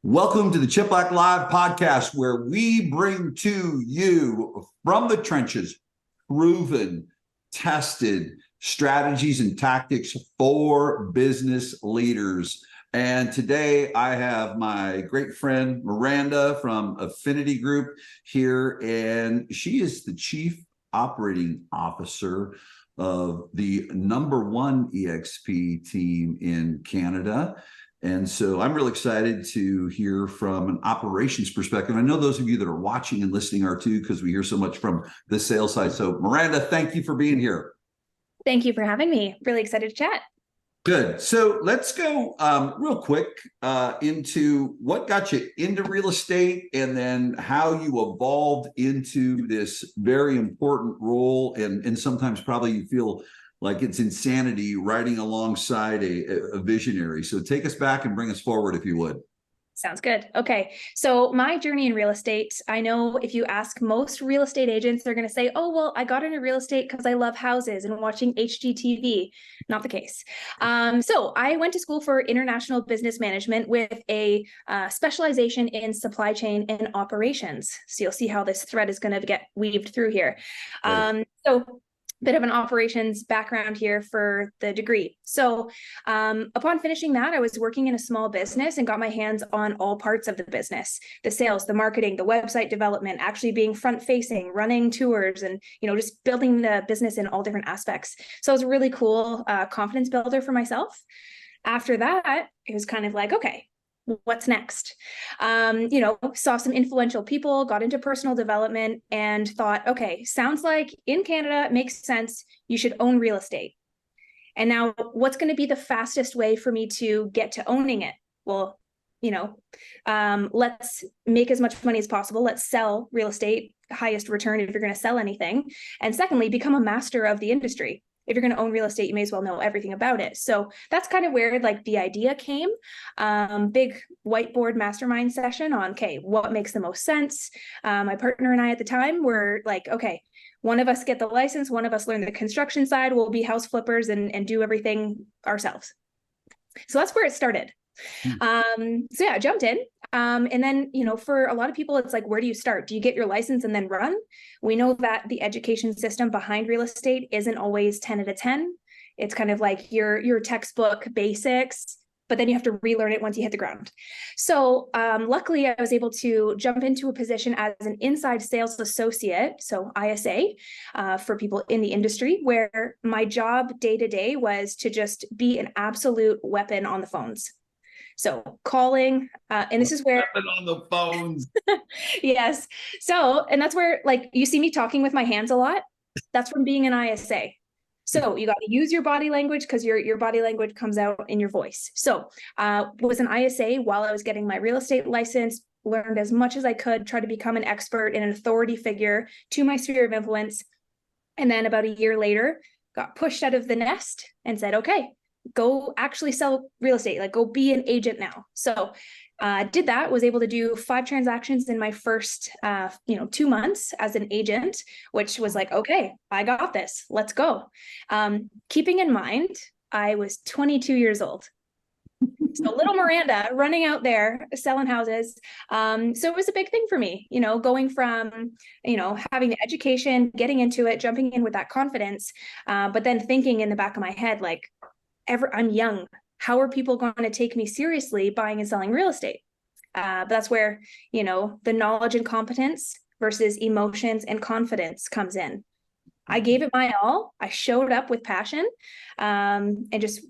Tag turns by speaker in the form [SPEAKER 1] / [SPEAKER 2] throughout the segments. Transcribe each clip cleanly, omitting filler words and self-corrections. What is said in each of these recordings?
[SPEAKER 1] Welcome to the Cheplak Live podcast, where we bring to you from the trenches proven, tested strategies and tactics for business leaders. And today I have my great friend Miranda from Affinity Group here, and she is the Chief Operating Officer of the #1 EXP team in Canada. And so I'm really excited to hear from an operations perspective. I know those of you that are watching and listening are too, because we hear so much from the sales side. So Miranda, thank you for being here.
[SPEAKER 2] Thank you for having me. Really excited to chat.
[SPEAKER 1] Good. So let's go real quick into what got you into real estate and then how you evolved into this very important role. And sometimes probably you feel like it's insanity riding alongside a visionary. So take us back and bring us forward, if you would.
[SPEAKER 2] Sounds good. Okay. So my journey in real estate, I know if you ask most real estate agents, they're going to say, oh, well, I got into real estate because I love houses and watching HGTV. Not the case. So I went to school for international business management with a specialization in supply chain and operations. So you'll see how this thread is going to get weaved through here.
[SPEAKER 1] Right.
[SPEAKER 2] So bit of an operations background here for the degree. So upon finishing that, I was working in a small business and got my hands on all parts of the business, the sales, the marketing, the website development, actually being front facing, running tours, and just building the business in all different aspects. So it was a really cool confidence builder for myself. After that, it was kind of like, okay, what's next? Saw some influential people, got into personal development, and thought, okay, sounds like in Canada, it makes sense. You should own real estate. And now what's going to be the fastest way for me to get to owning it? Well, let's make as much money as possible. Let's sell real estate, highest return if you're going to sell anything. And secondly, become a master of the industry. If you're going to own real estate, you may as well know everything about it. So that's kind of where the idea came. Big whiteboard mastermind session on, okay, what makes the most sense? My partner and I at the time were like, okay, one of us get the license, one of us learn the construction side, we'll be house flippers and do everything ourselves. So that's where it started. So yeah, I jumped in. And then, for a lot of people, it's like, where do you start? Do you get your license and then run? We know that the education system behind real estate isn't always 10 out of 10. It's kind of like your textbook basics, but then you have to relearn it once you hit the ground. So luckily, I was able to jump into a position as an inside sales associate, so ISA, for people in the industry, where my job day to day was to just be an absolute weapon on the phones. So calling, and this is where
[SPEAKER 1] on the phones.
[SPEAKER 2] Yes. So, and that's where you see me talking with my hands a lot. That's from being an ISA. So you got to use your body language because your body language comes out in your voice. So was an ISA while I was getting my real estate license, learned as much as I could, tried to become an expert and an authority figure to my sphere of influence. And then about a year later, got pushed out of the nest and said, okay, go actually sell real estate, go be an agent now. So did that, was able to do 5 transactions in my first 2 months as an agent, which was like, okay, I got this, let's go. Keeping in mind, I was 22 years old. So little Miranda running out there selling houses. So it was a big thing for me, going from, having the education, getting into it, jumping in with that confidence, but then thinking in the back of my head, I'm young. How are people going to take me seriously buying and selling real estate? But that's where, the knowledge and competence versus emotions and confidence comes in. I gave it my all. I showed up with passion, and just,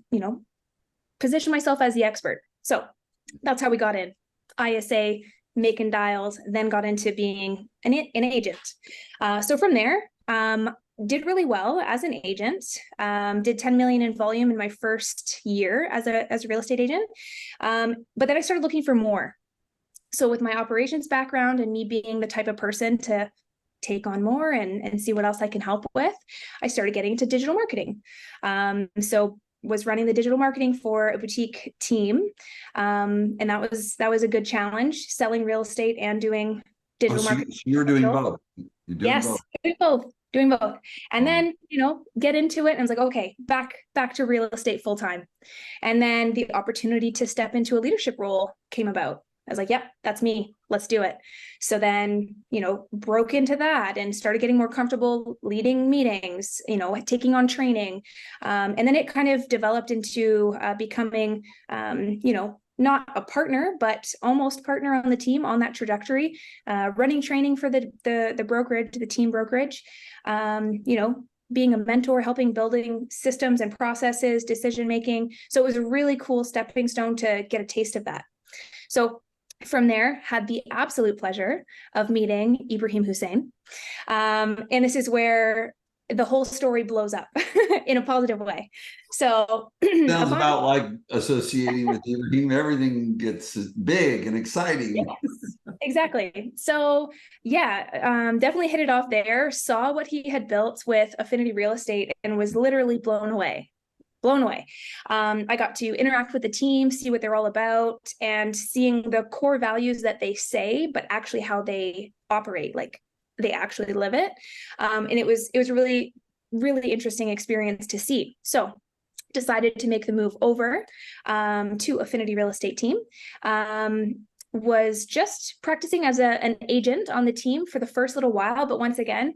[SPEAKER 2] positioned myself as the expert. So that's how we got in. ISA, making dials, then got into being an agent. So from there, did really well as an agent, did 10 million in volume in my first year as a real estate agent. But then I started looking for more. So with my operations background and me being the type of person to take on more and see what else I can help with, I started getting into digital marketing. So was running the digital marketing for a boutique team. And that was a good challenge, selling real estate and doing digital marketing.
[SPEAKER 1] You're doing both. You're doing
[SPEAKER 2] yes,
[SPEAKER 1] both.
[SPEAKER 2] doing both. And then, get into it. And I was like, okay, back to real estate full time. And then the opportunity to step into a leadership role came about. I was like, yep, that's me. Let's do it. So then, broke into that and started getting more comfortable leading meetings, taking on training. And then it kind of developed into becoming, not a partner, but almost partner on the team on that trajectory, running training for the brokerage, the team brokerage, being a mentor, helping building systems and processes, decision-making. So it was a really cool stepping stone to get a taste of that. So from there, had the absolute pleasure of meeting Ibrahim Hussein. And this is where the whole story blows up in a positive way. So
[SPEAKER 1] sounds about like associating with Ibrahim, everything gets big and exciting.
[SPEAKER 2] Yes, exactly. So definitely hit it off there, saw what he had built with Affinity Real Estate and was literally blown away. I got to interact with the team, see what they're all about, and seeing the core values that they say, but actually how they operate, like they actually live it. And it was a really, really interesting experience to see. So decided to make the move over to Affinity Real Estate team. Was just practicing as an agent on the team for the first little while, but once again,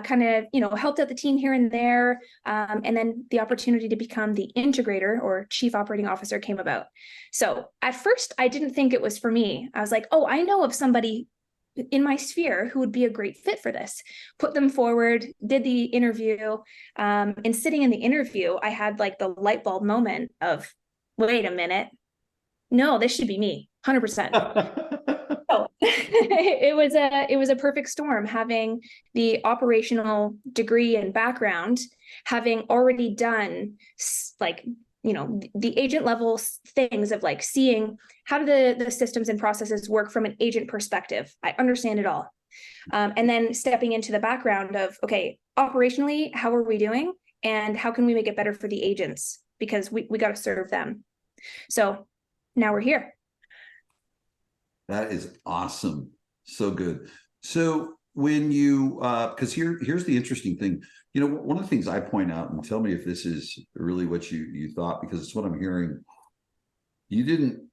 [SPEAKER 2] kind of, helped out the team here and there. And then the opportunity to become the integrator or chief operating officer came about. So at first I didn't think it was for me. I was like, oh, I know of somebody in my sphere who would be a great fit for this. Put them forward, did the interview. And sitting in the interview, I had like the light bulb moment of, wait a minute. No, this should be me. 100%. So it was a perfect storm, having the operational degree and background, having already done the agent level things of like seeing how do the systems and processes work from an agent perspective. I understand it all. And then stepping into the background of, okay, operationally, how are we doing? And how can we make it better for the agents? Because we got to serve them. So now we're here.
[SPEAKER 1] That is awesome. So good. So when you, because here's the interesting thing, one of the things I point out, and tell me if this is really what you thought, because it's what I'm hearing. You didn't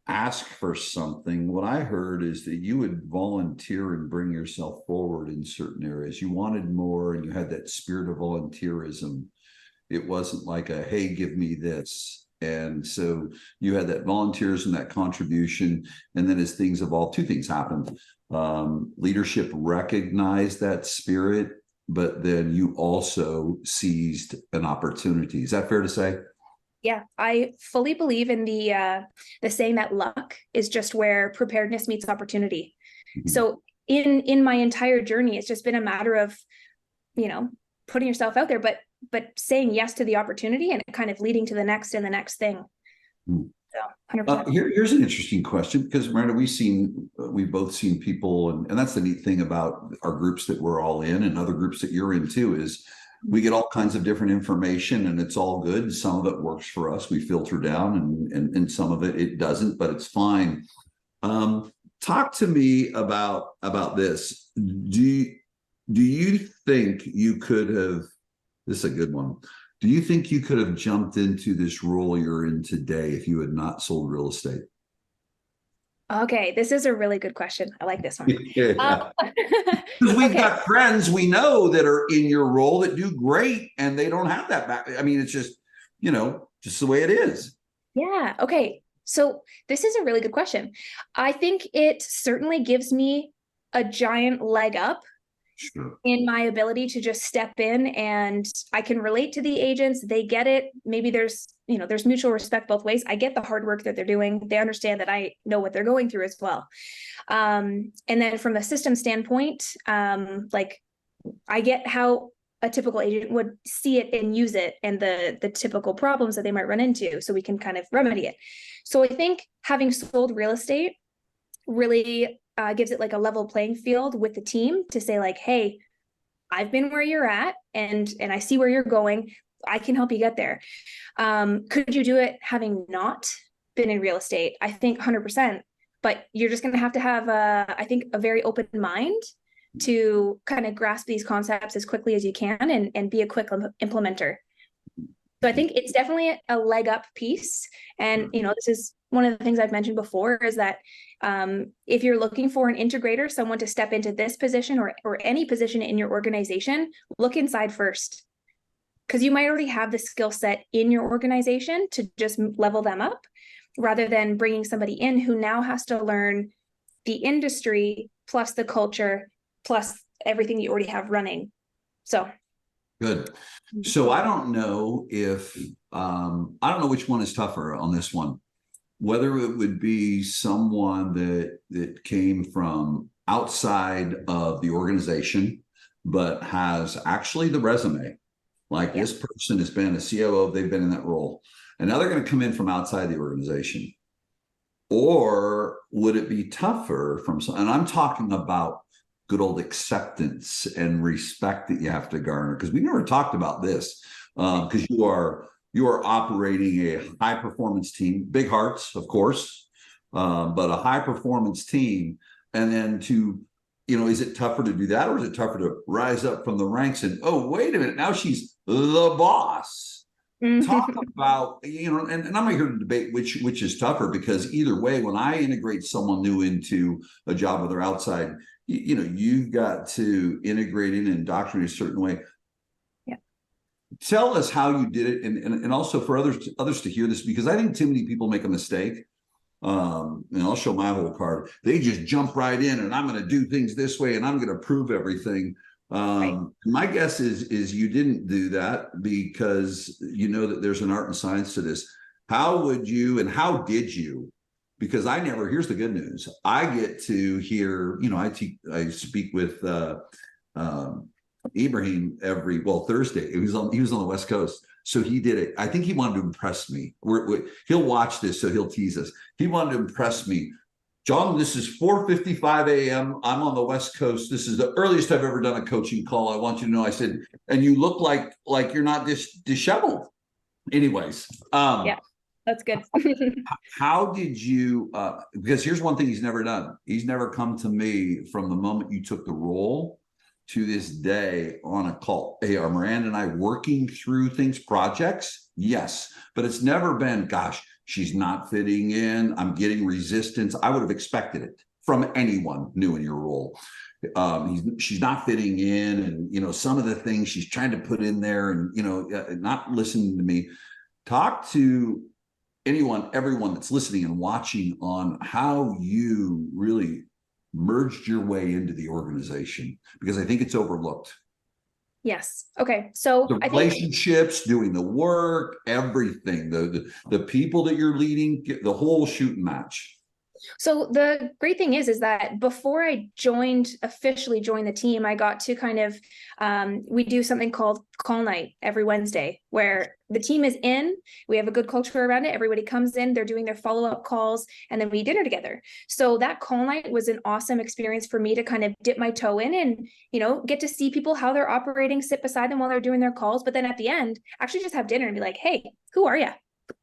[SPEAKER 1] ask for something. What I heard is that you would volunteer and bring yourself forward in certain areas. You wanted more, and you had that spirit of volunteerism. It wasn't like a, hey, give me this. And so you had that volunteerism, that contribution. And then as things evolved, two things happened. Leadership recognized that spirit, but then you also seized an opportunity. Is that fair to say?
[SPEAKER 2] Yeah, I fully believe in the saying that luck is just where preparedness meets opportunity. Mm-hmm. So in my entire journey, it's just been a matter of, putting yourself out there, but saying yes to the opportunity and kind of leading to the next and the next thing. So 100%.
[SPEAKER 1] Here's an interesting question, because Miranda, we've both seen people, and that's the neat thing about our groups that we're all in and other groups that you're in too, is we get all kinds of different information and it's all good. Some of it works for us. We filter down and some of it doesn't, but it's fine. Talk to me about this. Do you think you could have, this is a good one. Do you think you could have jumped into this role you're in today if you had not sold real estate?
[SPEAKER 2] Okay, this is a really good question. I like this one.
[SPEAKER 1] Yeah. We've got friends we know that are in your role that do great, and they don't have that back. I mean, it's just, just the way it is.
[SPEAKER 2] Yeah. Okay. So this is a really good question. I think it certainly gives me a giant leg up. Sure. In my ability to just step in, and I can relate to the agents. They get it. Maybe there's mutual respect both ways. I get the hard work that they're doing. They understand that I know what they're going through as well. And then from a system standpoint, like I get how a typical agent would see it and use it, and the typical problems that they might run into, so we can kind of remedy it. So I think having sold real estate really gives it like a level playing field with the team to say like, hey, I've been where you're at and I see where you're going. I can help you get there. Could you do it having not been in real estate? I think 100%, but you're just going to have I think a very open mind to kind of grasp these concepts as quickly as you can and be a quick implementer. So I think it's definitely a leg up piece. And, this is one of the things I've mentioned before is that if you're looking for an integrator, someone to step into this position or any position in your organization, look inside first. Because you might already have the skill set in your organization to just level them up, rather than bringing somebody in who now has to learn the industry plus the culture plus everything you already have running. So
[SPEAKER 1] good. So I don't know if I don't know which one is tougher on this one, whether it would be someone that came from outside of the organization but has actually the resume. Like this person has been a COO, they've been in that role, and now they're going to come in from outside the organization. Or would it be tougher from some, and I'm talking about good old acceptance and respect that you have to garner, because we never talked about this, because you are operating a high performance team, big hearts, of course, but a high performance team, and then to, is it tougher to do that, or is it tougher to rise up from the ranks and, oh, wait a minute, now she's the boss? Talk about, and I'm not here to debate which is tougher, because either way, when I integrate someone new into a job where they're outside, you've got to integrate in and indoctrinate a certain way.
[SPEAKER 2] Yeah.
[SPEAKER 1] Tell us how you did it, and also for others to hear this, because I think too many people make a mistake. And I'll show my whole card. They just jump right in, and I'm going to do things this way, and I'm going to prove everything. Right. My guess is you didn't do that, because that there's an art and science to this. How would you, and how did you? Because here's the good news. I get to hear, I speak with Ibrahim Thursday. He was on the West Coast. So he did it. I think he wanted to impress me. He'll watch this, so he'll tease us. He wanted to impress me. John, this is 4:55 a.m. I'm on the West Coast. This is the earliest I've ever done a coaching call. I want you to know. I said, and you look like you're not disheveled. Anyways.
[SPEAKER 2] Yeah, that's good.
[SPEAKER 1] How did you, because here's one thing he's never done. He's never come to me from the moment you took the role to this day on a call. Hey, are Miranda and I working through things, projects? Yes. But it's never been, gosh, she's not fitting in, I'm getting resistance. I would have expected it from anyone new in your role. She's not fitting in, and some of the things she's trying to put in there, and not listening to me. Talk to everyone that's listening and watching on how you really merged your way into the organization, because I think it's overlooked.
[SPEAKER 2] Yes. Okay. So
[SPEAKER 1] the relationships, doing the work, everything, the people that you're leading, the whole shooting match.
[SPEAKER 2] So the great thing is that before I officially joined the team, I got to kind of, we do something called call night every Wednesday, where the team is in, we have a good culture around it. Everybody comes in, they're doing their follow-up calls, and then we eat dinner together. So that call night was an awesome experience for me to kind of dip my toe in and, get to see people, how they're operating, sit beside them while they're doing their calls. But then at the end, actually just have dinner and be like, hey, who are you?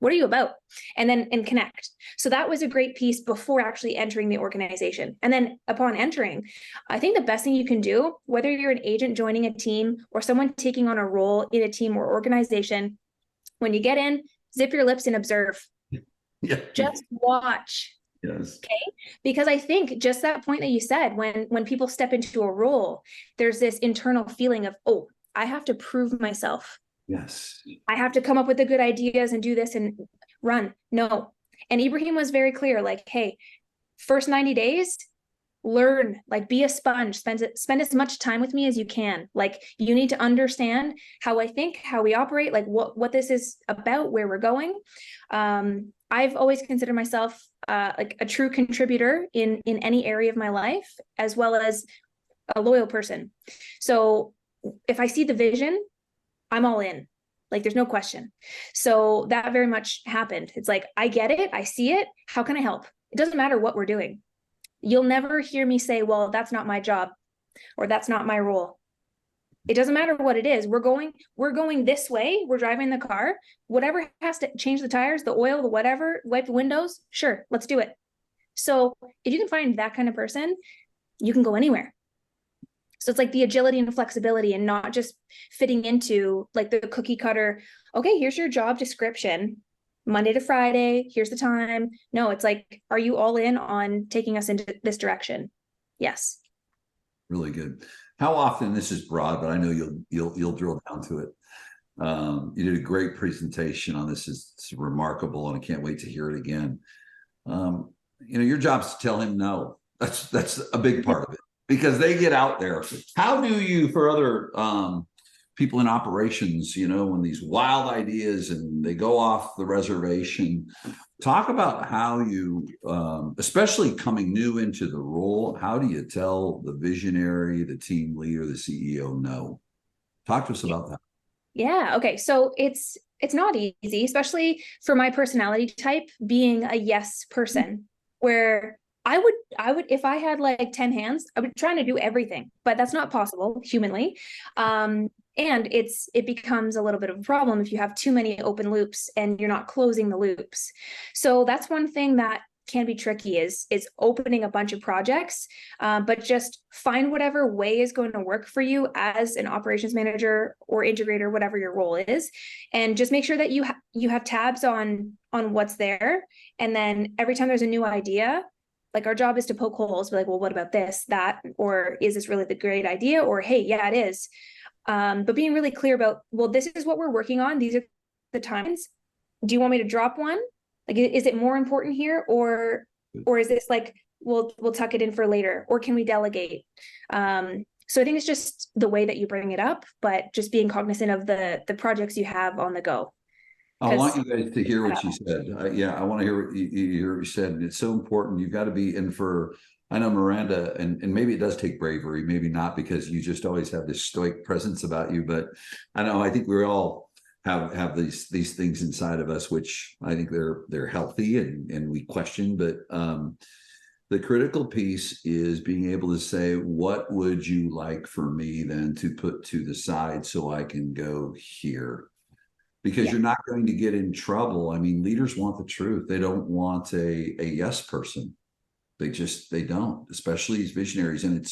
[SPEAKER 2] What are you about? And connect. So that was a great piece before actually entering the organization. And then upon entering, I think the best thing you can do, whether you're an agent joining a team or someone taking on a role in a team or organization, when you get in, zip your lips and observe. Yeah. Just watch.
[SPEAKER 1] Yes.
[SPEAKER 2] Okay. Because I think just that point that you said, when people step into a role, there's this internal feeling of, oh, I have to prove myself.
[SPEAKER 1] Yes.
[SPEAKER 2] I have to come up with the good ideas and do this and run. No. And Ibrahim was very clear, like, hey, first 90 days, learn, like, be a sponge, spend as much time with me as you can. Like, you need to understand how I think, how we operate, like what this is about, where we're going. I've always considered myself like a true contributor in any area of my life, as well as a loyal person. So if I see the vision, I'm all in. Like, there's no question. So that very much happened. It's like, I get it. I see it. How can I help? It doesn't matter what we're doing. You'll never hear me say, well, that's not my job, or that's not my role. It doesn't matter what it is. We're going this way. We're driving the car. Whatever has to change the tires, the oil, the whatever, wipe the windows. Sure, let's do it. So if you can find that kind of person, you can go anywhere. So it's like the agility and flexibility, and not just fitting into like the cookie cutter. Okay, here's your job description. Monday to Friday, here's the time. No, it's like, are you all in on taking us into this direction? Yes.
[SPEAKER 1] Really good. How often, this is broad, but I know you'll drill down to it. You did a great presentation on this. It's remarkable, and I can't wait to hear it again. Your job's to tell him no. That's a big part of it, because they get out there. How do you, for other people in operations, when these wild ideas and they go off the reservation, talk about how you, especially coming new into the role, how do you tell the visionary, the team leader, the CEO no? Talk to us about that.
[SPEAKER 2] Yeah. Okay. So it's not easy, especially for my personality type, being a yes person, where I would, if I had like 10 hands, I would try to do everything, but that's not possible humanly. And it becomes a little bit of a problem if you have too many open loops and you're not closing the loops. So that's one thing that can be tricky, is opening a bunch of projects, but just find whatever way is going to work for you as an operations manager or integrator, whatever your role is, and just make sure that you have tabs on what's there. And then every time there's a new idea, like, our job is to poke holes, be like, well, what about this, that, or is this really the great idea? Or, hey, yeah, it is. But being really clear about, well, this is what we're working on. These are the times. Do you want me to drop one? Like, is it more important here? Or is this like, we'll tuck it in for later, or can we delegate? So I think it's just the way that you bring it up, but just being cognizant of the projects you have on the go.
[SPEAKER 1] I want you guys to hear what you said. I want to hear what you said. And it's so important. You've got to be in for, I know Miranda, and maybe it does take bravery, maybe not, because you just always have this stoic presence about you. But I think we all have these things inside of us, which I think they're healthy and we question. But the critical piece is being able to say, what would you like for me then to put to the side so I can go here? Because you're not going to get in trouble. I mean, leaders want the truth. They don't want a yes person. They don't, especially as visionaries. And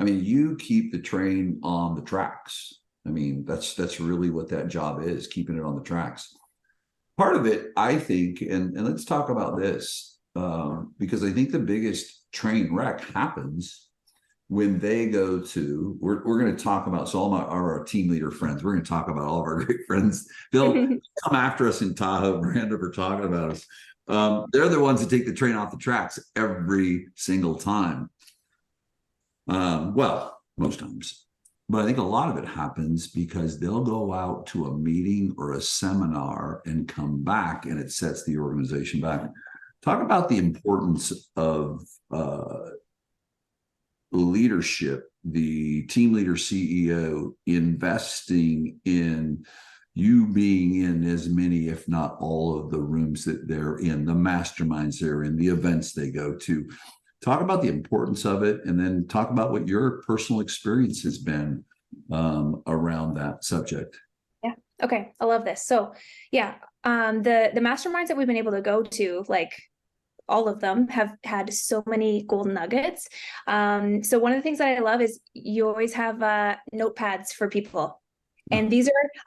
[SPEAKER 1] you keep the train on the tracks. I mean, that's really what that job is, keeping it on the tracks. Part of it, I think, and let's talk about this, because I think the biggest train wreck happens when they go to, we're going to talk about, so all our team leader friends, we're going to talk about all of our great friends. They'll come after us in Tahoe, Miranda, for talking about us. They're the ones that take the train off the tracks every single time. Well, most times. But I think a lot of it happens because they'll go out to a meeting or a seminar and come back, and it sets the organization back. Talk about the importance of leadership, the team leader, CEO, investing in you being in as many, if not all, of the rooms that they're in, the masterminds they're in, the events they go to. Talk about the importance of it, and then talk about what your personal experience has been around that subject.
[SPEAKER 2] Yeah. Okay. I love this. So yeah, the masterminds that we've been able to go to, like, all of them have had so many golden nuggets. So one of the things that I love is you always have notepads for people. And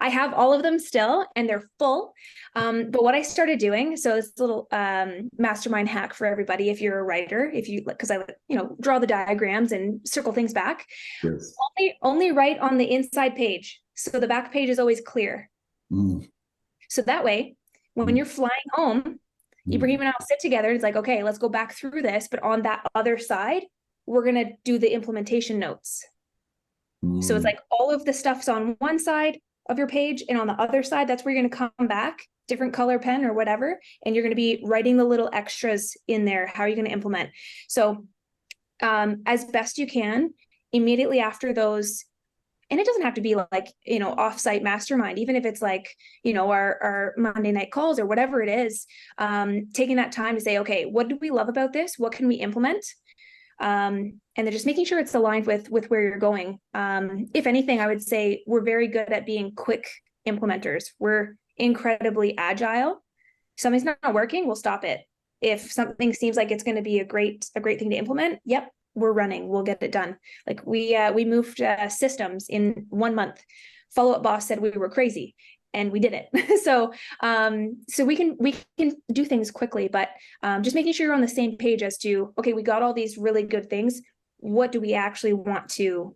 [SPEAKER 2] I have all of them still, and they're full. But what I started doing, so it's a little mastermind hack for everybody. If you're a writer, because I draw the diagrams and circle things back,
[SPEAKER 1] yes.
[SPEAKER 2] only write on the inside page. So the back page is always clear. So that way, when you're flying home, you bring even out, sit together. It's like, okay, let's go back through this. But on that other side, we're going to do the implementation notes. So it's like all of the stuff's on one side of your page, and on the other side, that's where you're going to come back, different color pen or whatever. And you're going to be writing the little extras in there. How are you going to implement? So as best you can, immediately after those, and it doesn't have to be like, offsite mastermind, even if it's like, our Monday night calls or whatever it is, taking that time to say, okay, what do we love about this? What can we implement? And then just making sure it's aligned with where you're going. If anything, I would say we're very good at being quick implementers. We're incredibly agile. If something's not working, we'll stop it. If something seems like it's going to be a great thing to implement, yep, we're running, we'll get it done. Like we moved systems in 1 month. Follow-up boss said we were crazy. and we did it. So we can do things quickly, but just making sure you're on the same page as to, okay, we got all these really good things. What do we actually want to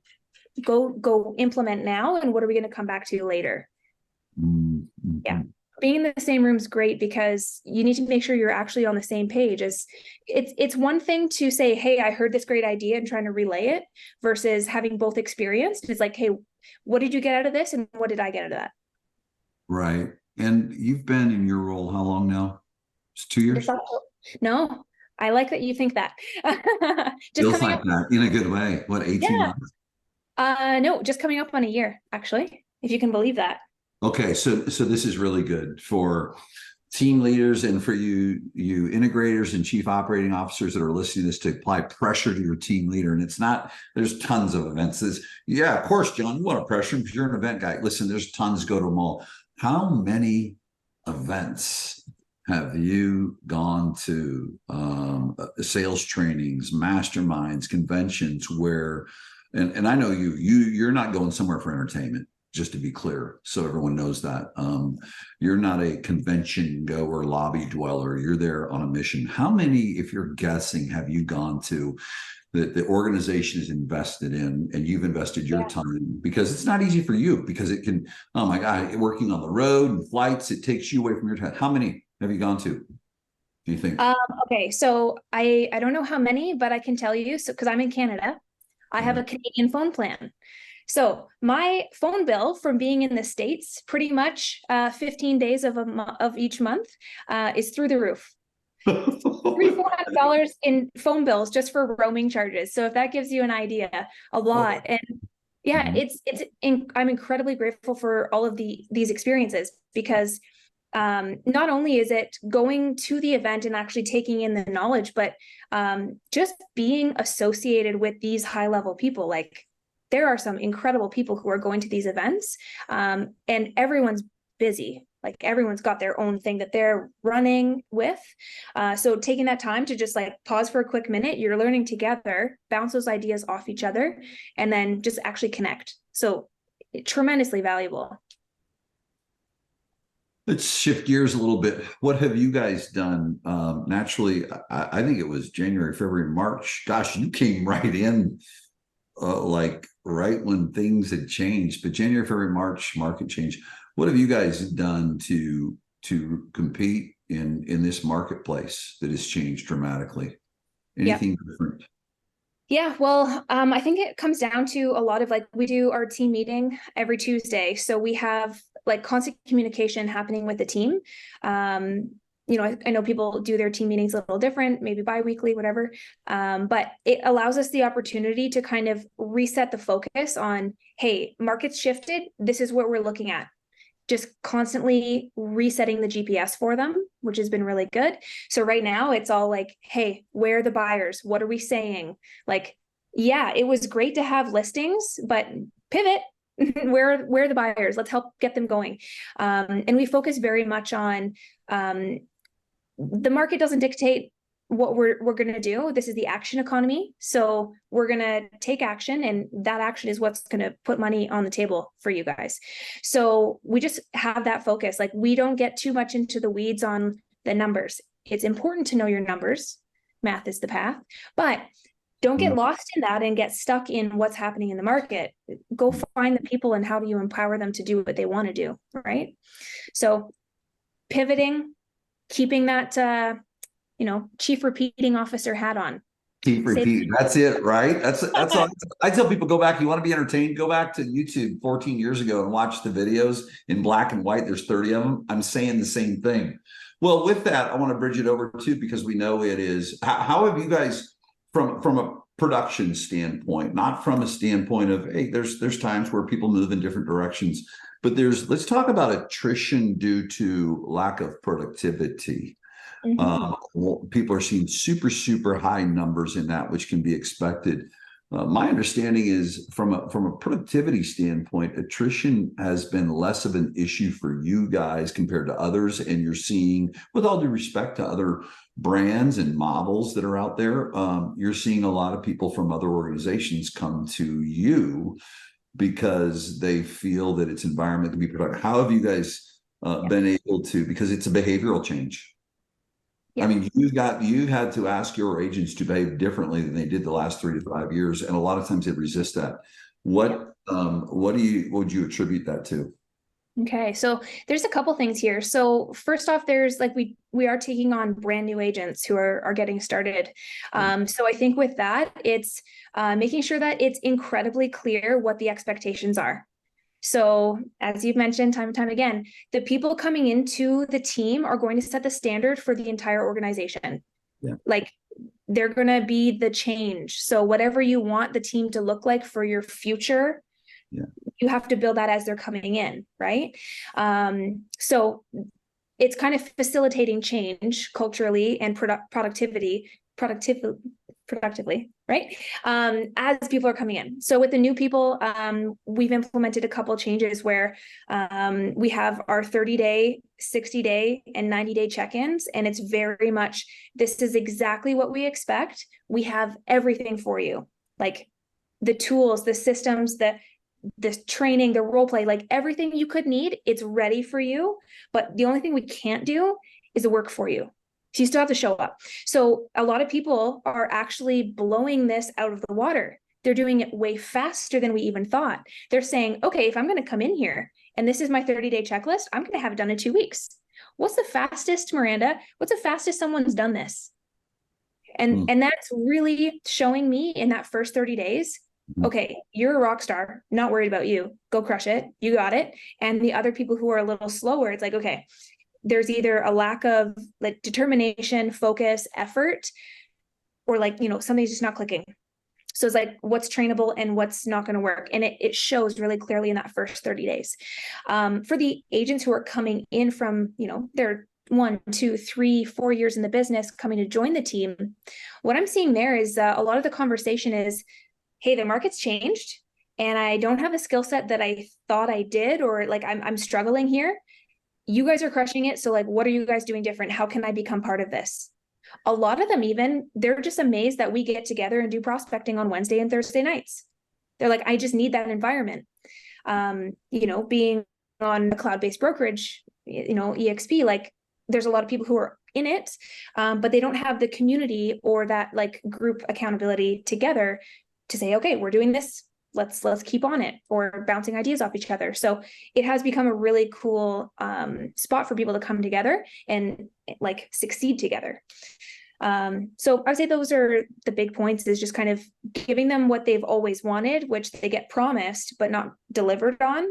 [SPEAKER 2] go implement now, and what are we going to come back to later?
[SPEAKER 1] Mm-hmm.
[SPEAKER 2] Yeah. Being in the same room is great because you need to make sure you're actually on the same page. It's one thing to say, hey, I heard this great idea and trying to relay it, versus having both experienced. It's like, hey, what did you get out of this? And what did I get out of that?
[SPEAKER 1] Right. And you've been in your role how long now? It's 2 years?
[SPEAKER 2] No, I like that you think that. Just
[SPEAKER 1] Feels
[SPEAKER 2] coming
[SPEAKER 1] like
[SPEAKER 2] up.
[SPEAKER 1] that in a good way. What, 18
[SPEAKER 2] Yeah.
[SPEAKER 1] months?
[SPEAKER 2] No, just coming up on a year, actually, if you can believe that.
[SPEAKER 1] Okay, so this is really good for team leaders and for you integrators and chief operating officers that are listening to this, to apply pressure to your team leader. And it's not, there's tons of events. Yeah, of course, John, you want to pressure him because you're an event guy. Listen, there's tons, go to them all. How many events have you gone to, sales trainings, masterminds, conventions where, and I know you're not going somewhere for entertainment, just to be clear, so everyone knows that. You're not a convention goer, lobby dweller. You're there on a mission. How many, if you're guessing, have you gone to that the organization is invested in, and you've invested your time? Because it's not easy for you, because it can, oh my God, working on the road and flights, it takes you away from your time. How many have you gone to, do you think?
[SPEAKER 2] Okay, so I don't know how many, but I can tell you, so because I'm in Canada, I have a Canadian phone plan. So my phone bill from being in the States, pretty much 15 days of each month, is through the roof. $300-400 in phone bills just for roaming charges. So if that gives you an idea, a lot. And yeah, I'm incredibly grateful for all of these experiences, because not only is it going to the event and actually taking in the knowledge, but just being associated with these high level people. Like, there are some incredible people who are going to these events, and everyone's busy. Like, everyone's got their own thing that they're running with. So taking that time to just like pause for a quick minute, you're learning together, bounce those ideas off each other, and then just actually connect. So tremendously valuable.
[SPEAKER 1] Let's shift gears a little bit. What have you guys done? Naturally, I think it was January, February, March. Gosh, you came right in, like right when things had changed. But January, February, March, market change. What have you guys done to compete in this marketplace that has changed dramatically? Anything different?
[SPEAKER 2] Yeah, well, I think it comes down to a lot of, like, we do our team meeting every Tuesday. So we have like constant communication happening with the team. I know people do their team meetings a little different, maybe bi-weekly, whatever. But it allows us the opportunity to kind of reset the focus on, hey, market's shifted. This is what we're looking at. Just constantly resetting the GPS for them, which has been really good. So right now it's all like, hey, where are the buyers? What are we saying? Like, yeah, it was great to have listings, but pivot. where are the buyers? Let's help get them going. And we focus very much on the market doesn't dictate what we're going to do. This is the action economy. So we're going to take action, and that action is what's going to put money on the table for you guys. So we just have that focus. Like, we don't get too much into the weeds on the numbers. It's important to know your numbers. Math is the path, but don't get lost in that and get stuck in what's happening in the market. Go find the people, and how do you empower them to do what they want to do, right? So pivoting, keeping that chief repeating officer hat on.
[SPEAKER 1] Keep repeating. That's it, right? That's all. I tell people, go back. You want to be entertained? Go back to YouTube 14 years ago and watch the videos in black and white. There's 30 of them. I'm saying the same thing. Well, with that, I want to bridge it over too, because we know it is. How have you guys, from a production standpoint, not from a standpoint of, hey, there's times where people move in different directions, but let's talk about attrition due to lack of productivity. People are seeing super high numbers in that, which can be expected. My understanding is from a productivity standpoint, attrition has been less of an issue for you guys compared to others. And you're seeing, with all due respect to other brands and models that are out there, you're seeing a lot of people from other organizations come to you because they feel that its environment can be productive. How have you guys been able to, because it's a behavioral change.
[SPEAKER 2] Yeah.
[SPEAKER 1] I mean, you had to ask your agents to behave differently than they did the last 3 to 5 years, and a lot of times they resist that. What what would you attribute that to?
[SPEAKER 2] Okay, so there's a couple things here. So first off, there's like we are taking on brand new agents who are getting started. So I think with that, it's making sure that it's incredibly clear what the expectations are. So as you've mentioned time and time again, the people coming into the team are going to set the standard for the entire organization.
[SPEAKER 1] Yeah.
[SPEAKER 2] Like they're going to be the change. So whatever you want the team to look like for your future,
[SPEAKER 1] Yeah.
[SPEAKER 2] you have to build that as they're coming in, right? So it's kind of facilitating change culturally and productively, right? As people are coming in. So with the new people, we've implemented a couple changes where we have our 30-day, 60-day, and 90-day check-ins, and it's very much, this is exactly what we expect. We have everything for you, like the tools, the systems, the training, the role play, like everything you could need, it's ready for you. But the only thing we can't do is the work for you. So you still have to show up. So a lot of people are actually blowing this out of the water. They're doing it way faster than we even thought. They're saying, okay, if I'm going to come in here and this is my 30-day checklist, I'm going to have it done in 2 weeks. What's the fastest, Miranda? What's the fastest someone's done this? And that's really showing me in that first 30 days, okay, you're a rock star, not worried about you. Go crush it. You got it. And the other people who are a little slower, it's like, okay, there's either a lack of like determination, focus, effort, or like, something's just not clicking. So it's like, what's trainable and what's not going to work. And it shows really clearly in that first 30 days. For the agents who are coming in from, they're 1, 2, 3, 4 years in the business coming to join the team, what I'm seeing there is a lot of the conversation is, hey, the market's changed and I don't have the skill set that I thought I did, or like I'm struggling here. You guys are crushing it. So like, what are you guys doing different? How can I become part of this? A lot of them even, they're just amazed that we get together and do prospecting on Wednesday and Thursday nights. They're like, I just need that environment. Being on a cloud-based brokerage, EXP, like there's a lot of people who are in it, but they don't have the community or that like group accountability together to say, okay, we're doing this. Let's keep on it, or bouncing ideas off each other. So it has become a really cool spot for people to come together and like succeed together. So I would say those are the big points, is just kind of giving them what they've always wanted, which they get promised, but not delivered on,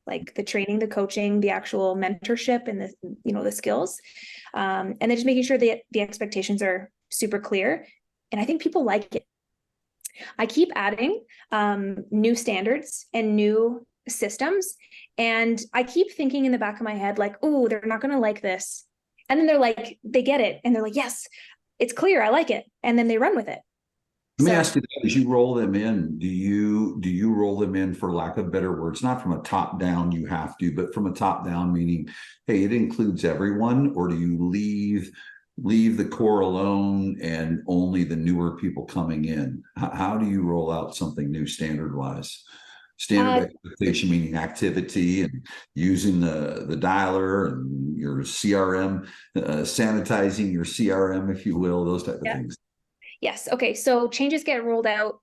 [SPEAKER 2] like the training, the coaching, the actual mentorship, and the skills. And then just making sure that the expectations are super clear. And I think people like it. I keep adding new standards and new systems. And I keep thinking in the back of my head, like, oh, they're not going to like this. And then they're like, they get it. And they're like, yes, it's clear. I like it. And then they run with it.
[SPEAKER 1] Let me ask you that, as you roll them in, do you roll them in, for lack of better words, not from a top down, you have to, but from a top down, meaning, hey, it includes everyone, or do you leave the core alone and only the newer people coming in? How do you roll out something new standard wise? Standard expectation, meaning activity and using the dialer and your CRM, sanitizing your CRM, if you will, those type of things.
[SPEAKER 2] Yes. Okay. So changes get rolled out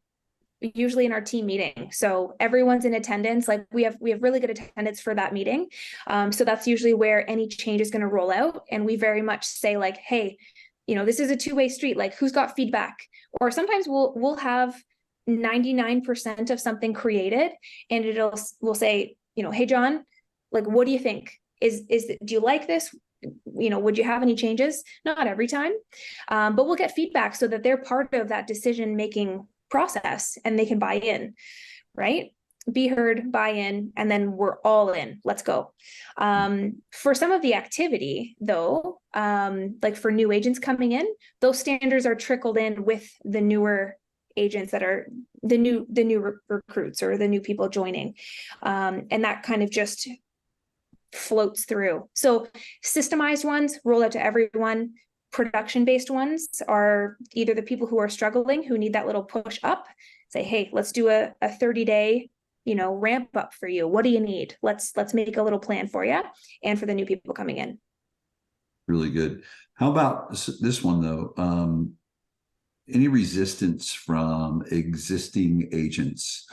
[SPEAKER 2] usually in our team meeting. So everyone's in attendance. Like we have really good attendance for that meeting. So that's usually where any change is going to roll out. And we very much say like, hey, this is a two-way street. Like, who's got feedback? Or sometimes we'll have 99% of something created, and we'll say, hey, John, like, what do you think? Do you like this? Would you have any changes? Not every time, but we'll get feedback so that they're part of that decision-making process and they can buy in, right? Be heard, buy in, and then we're all in. Let's go. For some of the activity, though, like for new agents coming in, those standards are trickled in with the newer agents that are the new recruits or the new people joining, and that kind of just floats through. So systemized ones roll out to everyone. Production-based ones are either the people who are struggling, who need that little push up, say, hey, let's do a 30-day ramp up for you? What do you need? Let's make a little plan for you and for the new people coming in.
[SPEAKER 1] Really good. How about this one though? Any resistance from existing agents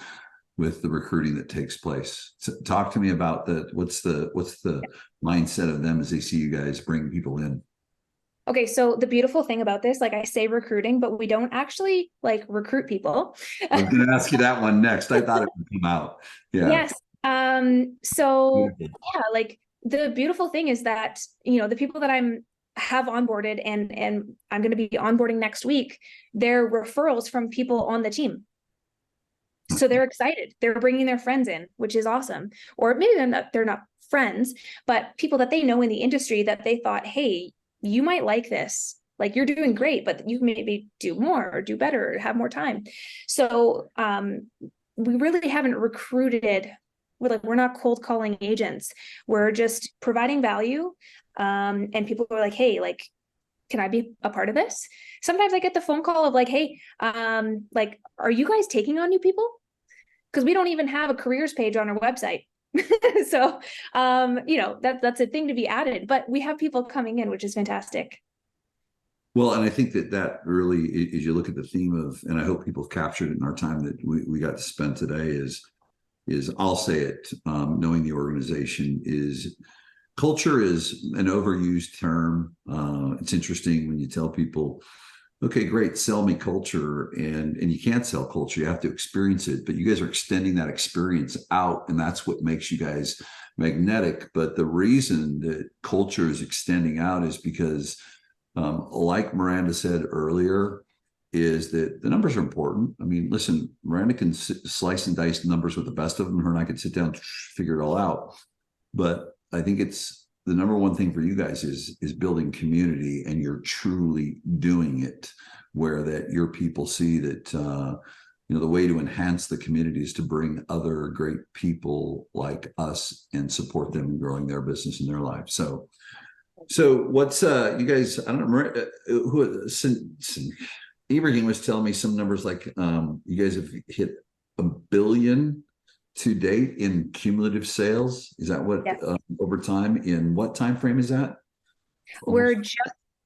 [SPEAKER 1] with the recruiting that takes place? So talk to me about what's the mindset of them as they see you guys bring people in?
[SPEAKER 2] Okay, so the beautiful thing about this, like I say recruiting, but we don't actually like recruit people.
[SPEAKER 1] I was going to ask you that one next. I thought it would come out. Yeah.
[SPEAKER 2] Yes. So yeah, like the beautiful thing is that, the people that have onboarded and I'm going to be onboarding next week, they're referrals from people on the team. So they're excited. They're bringing their friends in, which is awesome. Or maybe they're not friends, but people that they know in the industry that they thought, hey, you might like this. Like you're doing great, but you maybe do more or do better or have more time. So we really haven't recruited. We're not cold calling agents. We're just providing value. And people are like, hey, like, can I be a part of this? Sometimes I get the phone call of like, hey, like, are you guys taking on new people? Because we don't even have a careers page on our website. So, that's a thing to be added, but we have people coming in, which is fantastic.
[SPEAKER 1] Well, and I think that really, as you look at the theme of, and I hope people captured it in our time that we got to spend today is I'll say it, knowing the organization is culture is an overused term. It's interesting when you tell people, okay, great, sell me culture, and you can't sell culture. You have to experience it, but you guys are extending that experience out, and that's what makes you guys magnetic. But the reason that culture is extending out is because, like Miranda said earlier, is that the numbers are important. I mean, listen, Miranda can slice and dice numbers with the best of them. Her and I can sit down and figure it all out. But I think it's the number one thing for you guys is building community, and you're truly doing it where that your people see that, the way to enhance the community is to bring other great people like us and support them in growing their business and their lives. So what's you guys, I don't remember who Ibrahim was telling me some numbers like you guys have hit 1 billion to date in cumulative sales. Is that what over time? In what time frame is that?
[SPEAKER 2] We're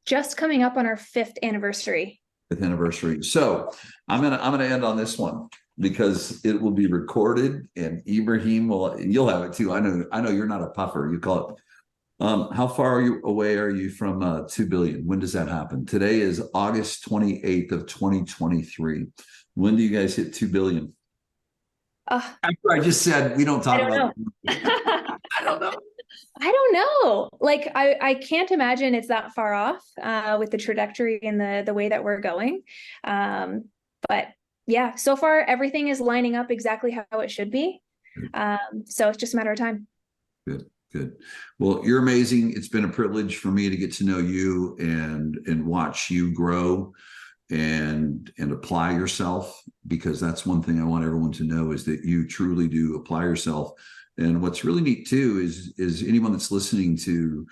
[SPEAKER 2] just coming up on our 5th anniversary.
[SPEAKER 1] 5th anniversary. So I'm gonna end on this one because it will be recorded, and Ibrahim you'll have it too. I know you're not a puffer. You call it. How far away are you from 2 billion? When does that happen? Today is August 28th of 2023. When do you guys hit 2 billion? After I just said we don't talk about
[SPEAKER 2] I don't know. I don't know. Like I can't imagine it's that far off with the trajectory and the way that we're going. But yeah, so far everything is lining up exactly how it should be. So it's just a matter of time.
[SPEAKER 1] Good. Well, you're amazing. It's been a privilege for me to get to know you and watch you grow and apply yourself, because that's one thing I want everyone to know is that you truly do apply yourself. And what's really neat too is anyone that's listening to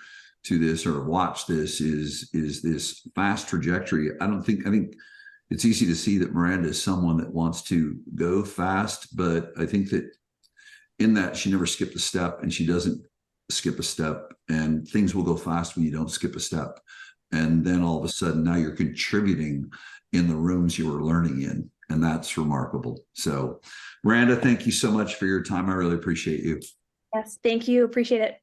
[SPEAKER 1] this or watch this is this fast trajectory. I think it's easy to see that Miranda is someone that wants to go fast, but I think that in that she never skipped a step, and she doesn't skip a step, and things will go fast when you don't skip a step. And then all of a sudden now you're contributing in the rooms you were learning in, and that's remarkable. So Miranda, thank you so much for your time. I really appreciate you.
[SPEAKER 2] Yes, thank you. Appreciate it.